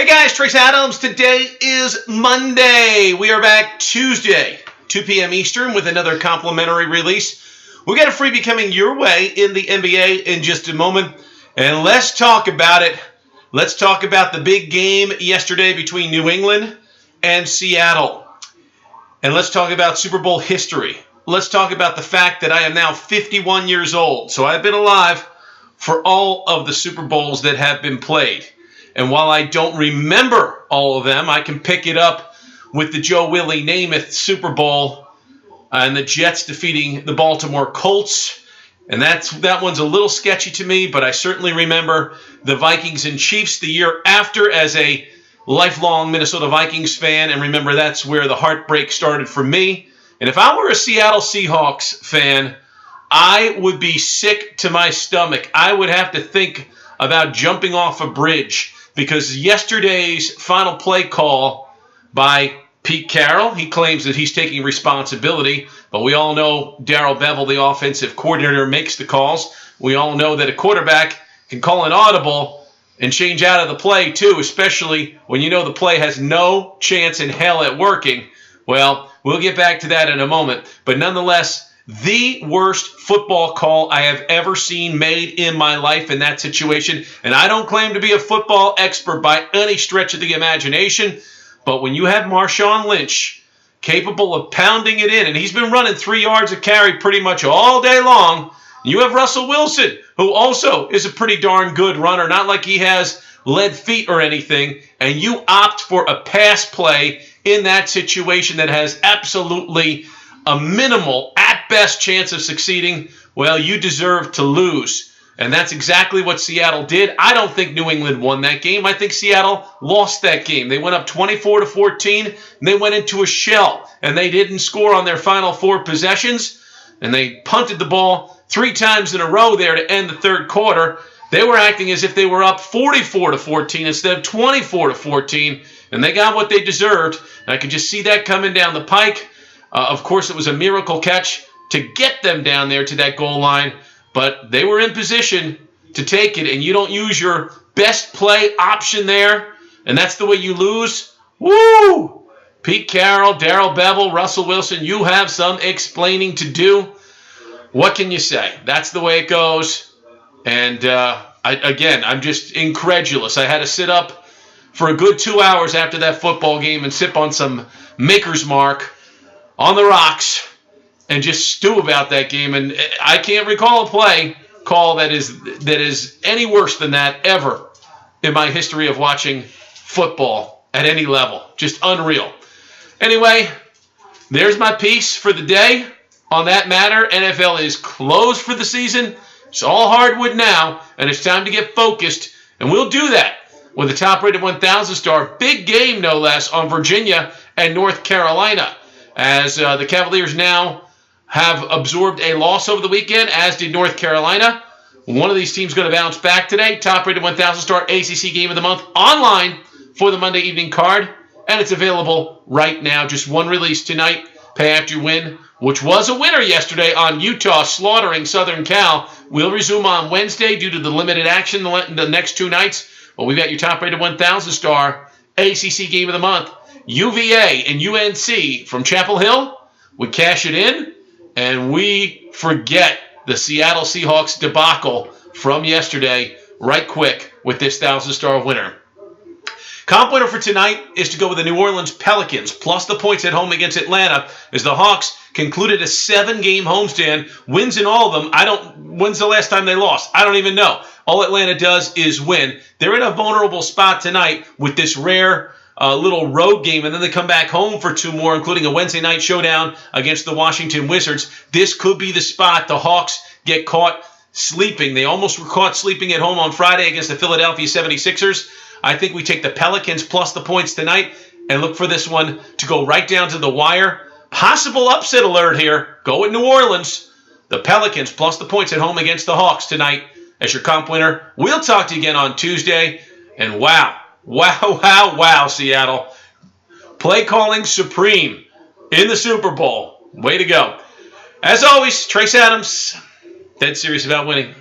Hey guys, Trace Adams. Today is Monday. We are back Tuesday, 2 p.m. Eastern with another complimentary release. We got a freebie coming your way in the NBA in just a moment. And let's talk about it. Let's talk about the big game yesterday between New England and Seattle. And let's talk about Super Bowl history. Let's talk about the fact that I am now 51 years old. So I've been alive for all of the Super Bowls that have been played. And while I don't remember all of them, I can pick it up with the Joe Willie Namath Super Bowl and the Jets defeating the Baltimore Colts. And that one's a little sketchy to me, but I certainly remember the Vikings and Chiefs the year after as a lifelong Minnesota Vikings fan. And remember, that's where the heartbreak started for me. And if I were a Seattle Seahawks fan, I would be sick to my stomach. I would have to think about jumping off a bridge. Because yesterday's final play call by Pete Carroll, he claims that he's taking responsibility, but we all know Darrell Bevell, the offensive coordinator, makes the calls. We all know that a quarterback can call an audible and change out of the play too, especially when you know the play has no chance in hell at working. Well, we'll get back to that in a moment, but nonetheless, the worst football call I have ever seen made in my life in that situation. And I don't claim to be a football expert by any stretch of the imagination. But when you have Marshawn Lynch capable of pounding it in, and he's been running 3 yards a carry pretty much all day long, you have Russell Wilson, who also is a pretty darn good runner, not like he has lead feet or anything, and you opt for a pass play in that situation that has absolutely a minimal, at best, chance of succeeding, well, you deserve to lose. And that's exactly what Seattle did. I don't think New England won that game. I think Seattle lost that game. They went up 24-14, and they went into a shell, and they didn't score on their final 4 possessions, and they punted the ball 3 times in a row there to end the third quarter. They were acting as if they were up 44-14 instead of 24-14, and they got what they deserved. And I could just see that coming down the pike. Of course, it was a miracle catch to get them down there to that goal line, but they were in position to take it, and you don't use your best play option there, and that's the way you lose. Woo! Pete Carroll, Darrell Bevell, Russell Wilson, you have some explaining to do. What can you say? That's the way it goes, and I'm just incredulous. I had to sit up for a good 2 hours after that football game and sip on some Maker's Mark on the rocks and just stew about that game. And I can't recall a play call that is any worse than that ever in my history of watching football at any level. Just unreal. Anyway, there's my piece for the day on that matter. NFL is closed for the season. It's all hardwood now, and it's time to get focused. And we'll do that with a top-rated 1,000-star big game, no less, on Virginia and North Carolina, as the Cavaliers now have absorbed a loss over the weekend, as did North Carolina. One of these teams going to bounce back today. Top-rated 1,000-star ACC Game of the Month online for the Monday evening card, and it's available right now. Just one release tonight, Pay After You Win, which was a winner yesterday on Utah slaughtering Southern Cal. We'll resume on Wednesday due to the limited action the next 2 nights. Well, we've got your top-rated 1,000-star ACC Game of the Month. UVA and UNC from Chapel Hill. We cash it in, and we forget the Seattle Seahawks debacle from yesterday right quick with this 1,000-star winner. Comp winner for tonight is to go with the New Orleans Pelicans, plus the points at home against Atlanta, as the Hawks concluded a 7-game homestand, wins in all of them. When's the last time they lost? I don't even know. All Atlanta does is win. They're in a vulnerable spot tonight with this rare little road game, and then they come back home for 2 more, including a Wednesday night showdown against the Washington Wizards. This could be the spot the Hawks get caught sleeping. They almost were caught sleeping at home on Friday against the Philadelphia 76ers. I think we take the Pelicans plus the points tonight and look for this one to go right down to the wire. Possible upset alert here. Go with New Orleans. The Pelicans plus the points at home against the Hawks tonight as your comp winner. We'll talk to you again on Tuesday. And wow, Seattle. Play calling supreme in the Super Bowl. Way to go. As always, Trace Adams, dead serious about winning.